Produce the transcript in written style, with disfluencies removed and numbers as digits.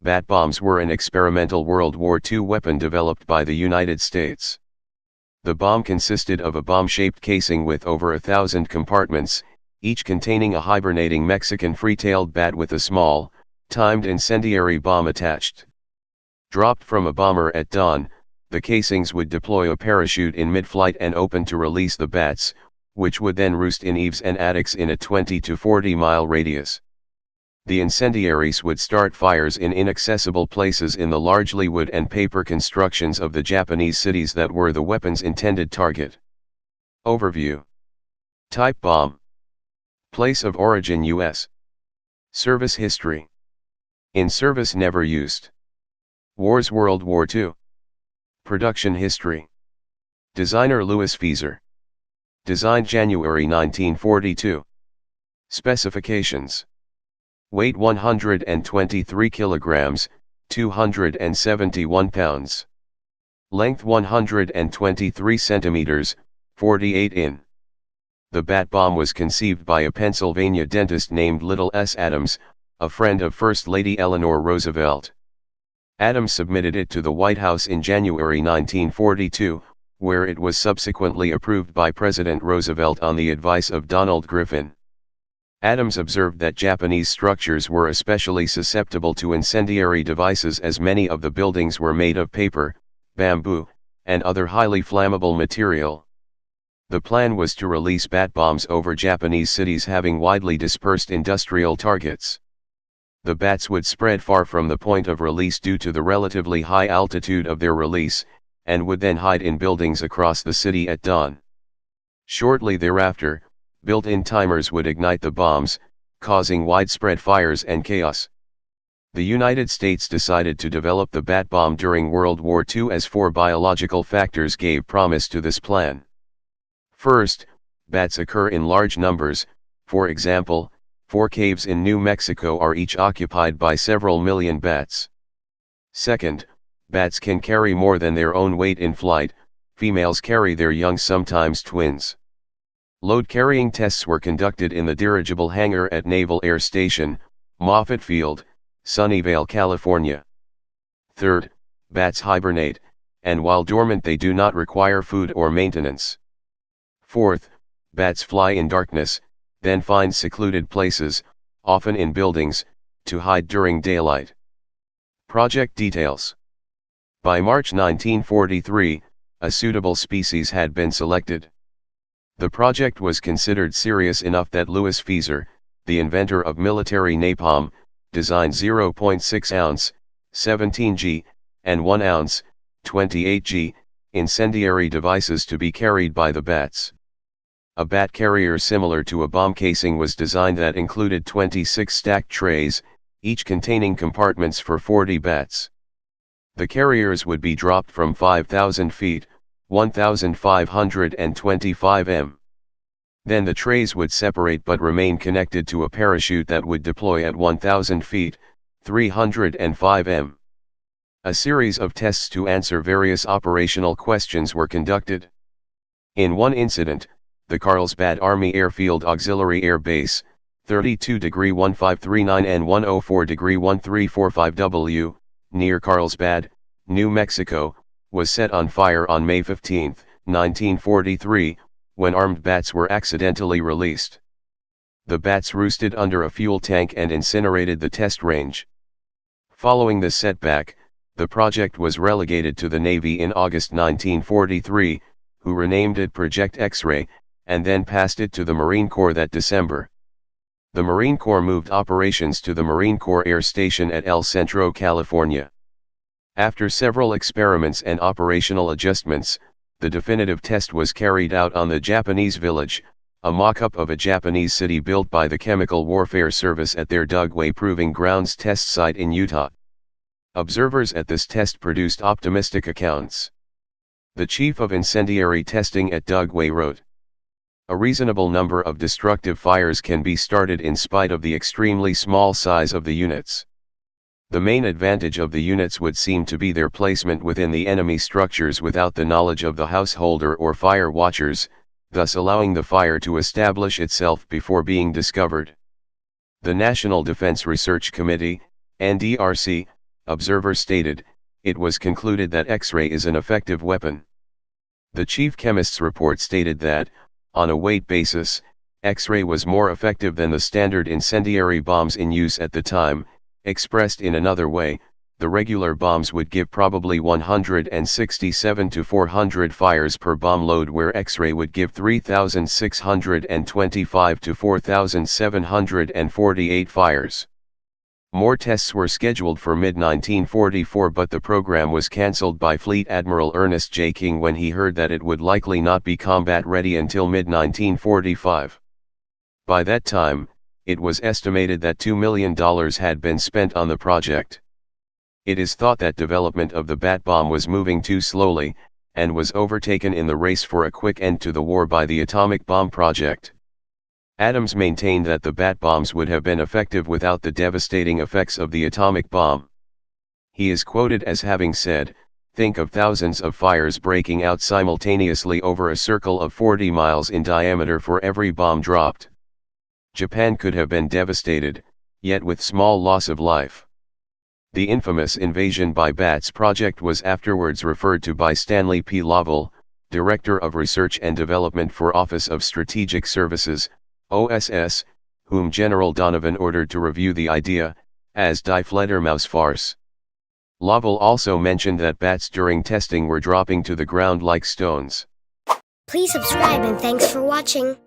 Bat bombs were an experimental World War II weapon developed by the United States. The bomb consisted of a bomb-shaped casing with over 1,000 compartments, each containing a hibernating Mexican free-tailed bat with a small, timed incendiary bomb attached. Dropped from a bomber at dawn, the casings would deploy a parachute in mid-flight and open to release the bats, which would then roost in eaves and attics in a 20 to 40 mile radius. The incendiaries would start fires in inaccessible places in the largely wood and paper constructions of the Japanese cities that were the weapon's intended target. Overview. Type bomb. Place of origin US. Service history. In service, never used. Wars, World War II. Production history. Designer Louis Feser. Designed January 1942. Specifications. Weight 123 kilograms, 271 pounds. Length 123 centimeters, 48 in. The bat bomb was conceived by a Pennsylvania dentist named Little S. Adams, a friend of First Lady Eleanor Roosevelt. Adams submitted it to the White House in January 1942, where it was subsequently approved by President Roosevelt on the advice of Donald Griffin. Adams observed that Japanese structures were especially susceptible to incendiary devices as many of the buildings were made of paper, bamboo, and other highly flammable material. The plan was to release bat bombs over Japanese cities having widely dispersed industrial targets. The bats would spread far from the point of release due to the relatively high altitude of their release, and would then hide in buildings across the city at dawn. Shortly thereafter, built-in timers would ignite the bombs, causing widespread fires and chaos. The United States decided to develop the bat bomb during World War II as 4 biological factors gave promise to this plan. First, bats occur in large numbers. For example, 4 caves in New Mexico are each occupied by several million bats. Second, bats can carry more than their own weight in flight. Females carry their young, sometimes twins. Load-carrying tests were conducted in the dirigible hangar at Naval Air Station, Moffett Field, Sunnyvale, California. Third, bats hibernate, and while dormant they do not require food or maintenance. Fourth, bats fly in darkness, then find secluded places, often in buildings, to hide during daylight. Project details. By March 1943, a suitable species had been selected. The project was considered serious enough that Louis Feser, the inventor of military napalm, designed 0.6 ounce, 17 G, and 1 ounce, 28 G, incendiary devices to be carried by the bats. A bat carrier similar to a bomb casing was designed that included 26 stacked trays, each containing compartments for 40 bats. The carriers would be dropped from 5,000 feet, 1,525 m. Then the trays would separate but remain connected to a parachute that would deploy at 1,000 feet, 305 m. A series of tests to answer various operational questions were conducted. In one incident, the Carlsbad Army Airfield Auxiliary Air Base, 32°1539 and 104°1345 near Carlsbad, New Mexico, was set on fire on May 15, 1943, when armed bats were accidentally released. The bats roosted under a fuel tank and incinerated the test range. Following this setback, the project was relegated to the Navy in August 1943, who renamed it Project X-Ray, and then passed it to the Marine Corps that December. The Marine Corps moved operations to the Marine Corps Air Station at El Centro, California. After several experiments and operational adjustments, the definitive test was carried out on the Japanese Village, a mock-up of a Japanese city built by the Chemical Warfare Service at their Dugway Proving Grounds test site in Utah. Observers at this test produced optimistic accounts. The chief of incendiary testing at Dugway wrote, "A reasonable number of destructive fires can be started in spite of the extremely small size of the units. The main advantage of the units would seem to be their placement within the enemy structures without the knowledge of the householder or fire watchers, thus allowing the fire to establish itself before being discovered. The National Defense Research Committee, NDRC, observer stated, it was concluded that X-ray is an effective weapon. The chief chemist's report stated that, on a weight basis, X-ray was more effective than the standard incendiary bombs in use at the time. Expressed in another way, the regular bombs would give probably 167 to 400 fires per bomb load, where X-ray would give 3,625 to 4,748 fires. More tests were scheduled for mid-1944, but the program was cancelled by Fleet Admiral Ernest J. King when he heard that it would likely not be combat-ready until mid-1945. By that time, it was estimated that $2 million had been spent on the project. It is thought that development of the bat bomb was moving too slowly, and was overtaken in the race for a quick end to the war by the atomic bomb project. Adams maintained that the bat bombs would have been effective without the devastating effects of the atomic bomb. He is quoted as having said, "Think of thousands of fires breaking out simultaneously over a circle of 40 miles in diameter for every bomb dropped. Japan could have been devastated, yet with small loss of life." The infamous invasion by bats project was afterwards referred to by Stanley P. Lovell, Director of Research and Development for Office of Strategic Services, OSS, whom General Donovan ordered to review the idea, as Die Fledermaus farce. Lovell also mentioned that bats during testing were dropping to the ground like stones. Please subscribe and thanks for watching.